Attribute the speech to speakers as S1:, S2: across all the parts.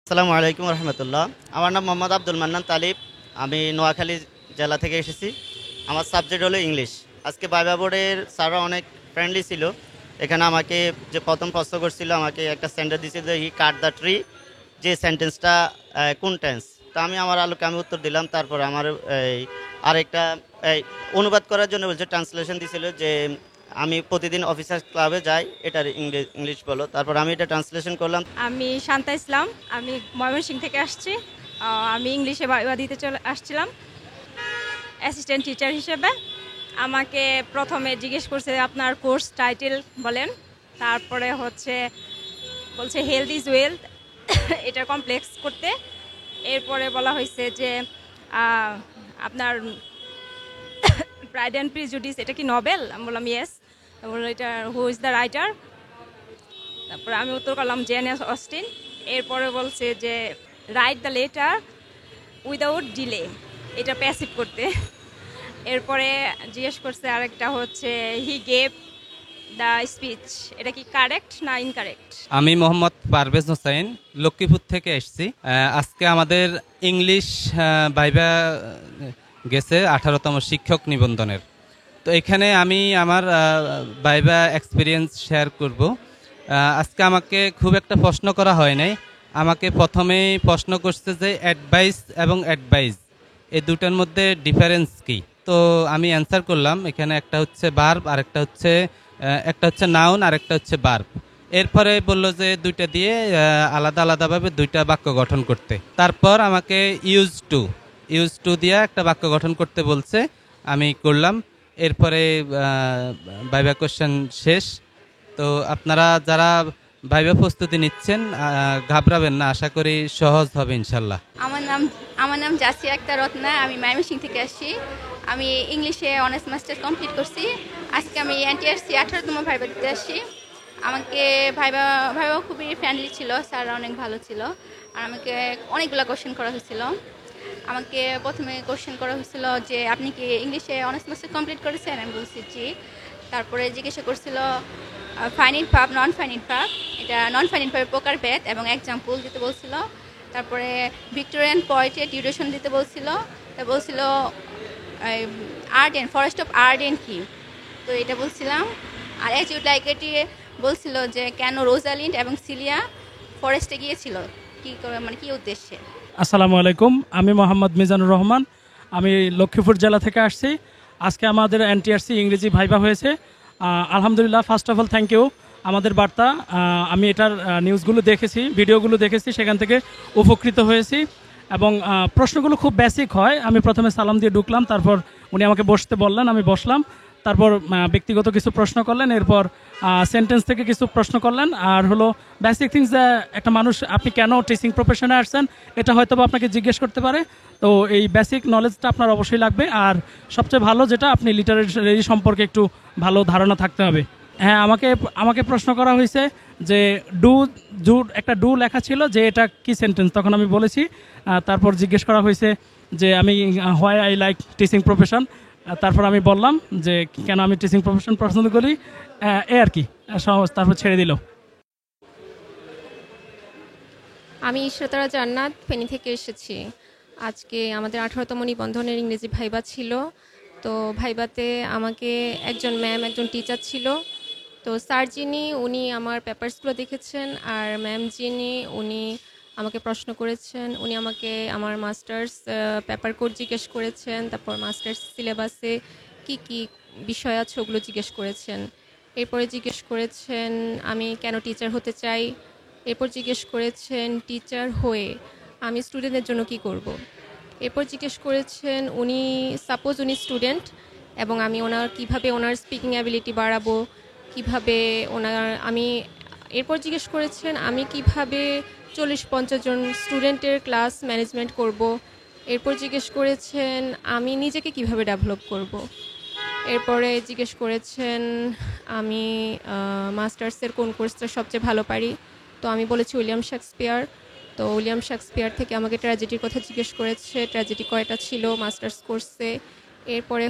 S1: আসসালামু আলাইকুম রহমতুল্লাহ। আমার নাম মোহাম্মদ আব্দুল মান্নান তালিব। আমি নোয়াখালী জেলা থেকে এসেছি। আমার সাবজেক্ট হলো ইংলিশ। আজকে ভাইভা বোর্ডের স্যাররা অনেক ফ্রেন্ডলি ছিল। এখানে আমাকে যে প্রথম প্রশ্ন করছিল, আমাকে একটা সেন্টেন্স দিয়েছিল যে হি কাট দ্য ট্রি, যে সেন্টেন্সটা কোন টেন্স। তা আমি আমার আলোকে আমি উত্তর দিলাম। তারপর আমার এই আরেকটা এই অনুবাদ করার জন্য বলছে, ট্রান্সলেশন দিয়েছিল যে আমি প্রতিদিন অফিসার ক্লাবে যাই, এটার ইংলিশ বলো। তারপর আমি এটা ট্রান্সলেশন করলাম।
S2: আমি শান্তা ইসলাম। আমি ময়মনসিংহ থেকে আসছি। আমি ইংলিশে ভাইভা দিতে চলে আসছিলাম অ্যাসিস্ট্যান্ট টিচার হিসেবে। আমাকে প্রথমে জিজ্ঞেস করছে আপনার কোর্স টাইটেল বলেন। তারপরে বলছে হেলথ ইজ ওয়েলথ, এটা কমপ্লেক্স করতে। এরপরে বলা হয়েছে যে আপনার প্রাইড অ্যান্ড প্রিজুডিস এটা কি নভেল। আমি বললাম ইয়েস। বললো এটা হু ইজ দ্য রাইটার। তারপরে আমি উত্তর করলাম জেন অস্টিন। এরপরে বলছে যে write the letter without delay, এটা প্যাসিভ করতে। এরপরে জিজ্ঞেস করছে আরেকটা হি গেভ দ্য স্পিচ, এটা কি কারেক্ট না ইনকারেক্ট।
S3: আমি মোহাম্মদ পারভেজ হোসেন, লক্ষ্মীপুর থেকে এসেছি। আজকে আমাদের ইংলিশ ভাইভা গেছে 18তম শিক্ষক নিবন্ধনের। তো এখানে আমি আমার ভাইভা এক্সপিরিয়েন্স শেয়ার করব। আজকে আমাকে খুব একটা প্রশ্ন করা হয় নাই। আমাকে প্রথমেই প্রশ্ন করছে যে অ্যাডভাইস এবং অ্যাডভাইস এই দুটার মধ্যে ডিফারেন্স কি। তো আমি অ্যান্সার করলাম, এখানে একটা হচ্ছে ভার্ব আর একটা হচ্ছে নাউন আর একটা হচ্ছে ভার্ব। এরপরে বললো যে দুইটা দিয়ে আলাদা আলাদাভাবে দুইটা বাক্য গঠন করতে। তারপর আমাকে ইউজ টু দিয়ে একটা বাক্য গঠন করতে বলছে, আমি করলাম। এরপরে ভাইভা কোশ্চেন শেষ। তো আপনারা যারা ভাইভা প্রস্তুতি নিচ্ছেন ঘাবড়াবেন না, আশা করি সহজ হবে ইনশাল্লাহ।
S4: আমার নাম জাসিয়া আক্তার রত্না। আমি ময়মনসিংহ থেকে আসছি। আমি ইংলিশে অনার্স মাস্টার্স কমপ্লিট করছি। আজকে আমি এনটিআরসি 18তম ভাইভা দিতে আসছি। আমাকে ভাইভা খুবই ফ্রেন্ডলি ছিল, স্যাররা অনেক ভালো ছিল। আর আমাকে অনেকগুলো কোশ্চেন করা হয়েছিল। আমাকে প্রথমে কোশ্চেন করা হয়েছিল যে আপনি কি ইংলিশে অনার্স মাস্টার্স কমপ্লিট করেছেন, আমি বলছি জি। তারপরে জিজ্ঞাসা করছিল finite verb, non finite verb, এটা নন ফাইনিট ভার্বের প্রকারভেদ এবং এক্সাম্পল দিতে বলছিল। তারপরে ভিক্টোরিয়ান পোয়েটের ডিউরেশন দিতে বলছিল। তা বলছিল আর্ডেন, ফরেস্ট অফ আর্ডেন কি, তো এটা বলছিলাম। আর এজ ইউ লাইক এটি বলছিল যে কেন রোজালিন্ড এবং সিলিয়া ফরেস্টে গিয়েছিল, কি মানে কি উদ্দেশ্যে।
S5: আসসালামু আলাইকুম, আমি মোহাম্মদ মিজানুর রহমান। আমি লক্ষ্মীপুর জেলা থেকে আসছি। আজকে আমাদের এনটিআরসি ইংরেজি ভাইভা হয়েছে। আলহামদুলিল্লাহ, first of all thank you আমাদের বার্তা। আমি এটার নিউজগুলো দেখেছি, ভিডিওগুলো দেখেছি, সেখান থেকে উপকৃত হয়েছি। এবং প্রশ্নগুলো খুব বেসিক হয়। আমি প্রথমে সালাম দিয়ে ঢুকলাম, তারপর উনি আমাকে বসতে বললেন, আমি বসলাম। তারপর ব্যক্তিগত কিছু প্রশ্ন করলেন, এরপর সেন্টেন্স থেকে কিছু প্রশ্ন করলেন। আর হলো বেসিক থিংস, একটা মানুষ আপনি কেন টিচিং প্রফেশনে আসছেন এটা হয়তো বা আপনাকে জিজ্ঞেস করতে পারে। তো এই বেসিক নলেজটা আপনার অবশ্যই লাগবে। আর সবচেয়ে ভালো যেটা, আপনি লিটারেরি সম্পর্কে একটু ভালো ধারণা থাকতে হবে। হ্যাঁ, আমাকে প্রশ্ন করা হয়েছে যে একটা ডু লেখা ছিল, যে এটা কি সেন্টেন্স, তখন আমি বলেছি। তারপর জিজ্ঞেস করা হয়েছে যে আমি why I like teaching profession. তারপর আমি বললাম যে কেন আমি টিচিং প্রফেশন পছন্দ করি, এ আর কি সহজ। তারপর ছেড়ে দিল।
S6: আমি ইশরাতারা জান্নাত, ফেনী থেকে এসেছি। আজকে আমাদের 18তম নিবন্ধনের ইংরেজি ভাইভা ছিল। তো ভাইভাতে আমাকে একজন একজন টিচার ছিল। তো স্যার যিনি, উনি আমার পেপারসগুলো দেখেছেন। আর ম্যাম যিনি, উনি আমাকে প্রশ্ন করেছেন। উনি আমাকে আমার মাস্টার্স পেপার কোড জিজ্ঞেস করেছেন। তারপর মাস্টার্স সিলেবাসে কি কি বিষয় আছে ওগুলো জিজ্ঞেস করেছেন। এরপরে জিজ্ঞেস করেছেন আমি কেন টিচার হতে চাই। এরপর জিজ্ঞেস করেছেন টিচার হয়ে আমি স্টুডেন্টদের জন্য কি করব। এরপর জিজ্ঞেস করেছেন সাপোজ উনি স্টুডেন্ট এবং আমি কিভাবে ওনার স্পিকিং অ্যাবিলিটি বাড়াবো, কিভাবে এরপর জিজ্ঞেস করেছেন আমি কিভাবে 40-50 জন স্টুডেন্টের ক্লাস ম্যানেজমেন্ট করব। এরপর জিজ্ঞেস করেছেন আমি নিজেকে কিভাবে ডেভেলপ করব। এরপরে জিজ্ঞেস করেছেন আমি মাস্টার্সের কোন কোর্সটা সবচেয়ে ভালো পারি। তো আমি বলেছি উইলিয়াম শেক্সপিয়ার। তো উইলিয়াম শেক্সপিয়ার থেকে আমাকে ট্র্যাজেডির কথা জিজ্ঞেস করেছে, ট্র্যাজেডি কয়টা ছিল মাস্টার্স কোর্সে। এরপরে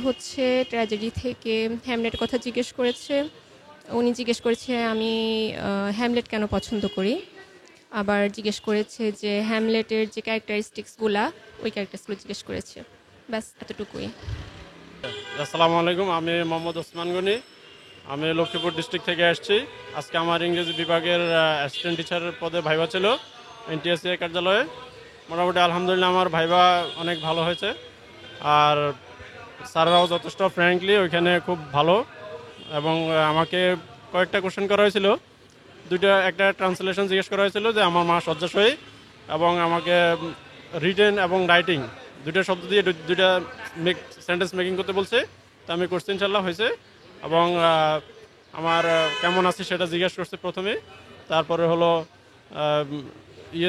S6: ট্র্যাজেডি থেকে হ্যামলেটের কথা জিজ্ঞেস করেছে। উনি জিজ্ঞেস করেছে আমি হ্যামলেট কেন পছন্দ করি। আবার জিজ্ঞেস করেছে যে হ্যামলেটের যে ক্যারেক্টারিস্টিক্সগুলা ওই ক্যারেক্টার্সগুলো জিজ্ঞেস করেছে। ব্যাস এতটুকুই।
S7: আসসালামু আলাইকুম, আমি মোহাম্মদ ওসমান গনি, আমি লক্ষ্মীপুর ডিস্ট্রিক্ট থেকে আসছি। আজকে আমার ইংরেজি বিভাগের অ্যাসিস্ট্যান্ট টিচারের পদে ভাইবা ছিল এনটিএসসি কার্যালয়ে। মোটামুটি আলহামদুলিল্লাহ আমার ভাইবা অনেক ভালো হয়েছে, আর স্যাররাও যথেষ্ট ফ্র্যাঙ্কলি ওইখানে খুব ভালো, এবং আমাকে কয়েকটা কোশ্চেন করা হয়েছিল, একটা ট্রান্সলেশন জিজ্ঞেস করা হয়েছিল যে আমার মা শয্যাশয়ী, এবং আমাকে রিটেন এবং রাইটিং দুইটা শব্দ দিয়ে দুইটা সেন্টেন্স মেকিং করতে বলছে। তা আমি করছি, ইনশাল্লাহ হয়েছে। এবং আমার কেমন আছি সেটা জিজ্ঞেস করছে প্রথমে, তারপরে হলো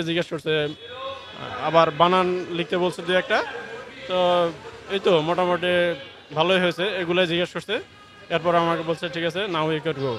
S7: জিজ্ঞেস করছে, আবার বানান লিখতে বলছে দু একটা। তো এই তো মোটামুটি ভালোই হয়েছে, এগুলোই জিজ্ঞেস করছে। এরপর আমাকে বলছে ঠিক আছে, নাও ইউ ক্যান গো।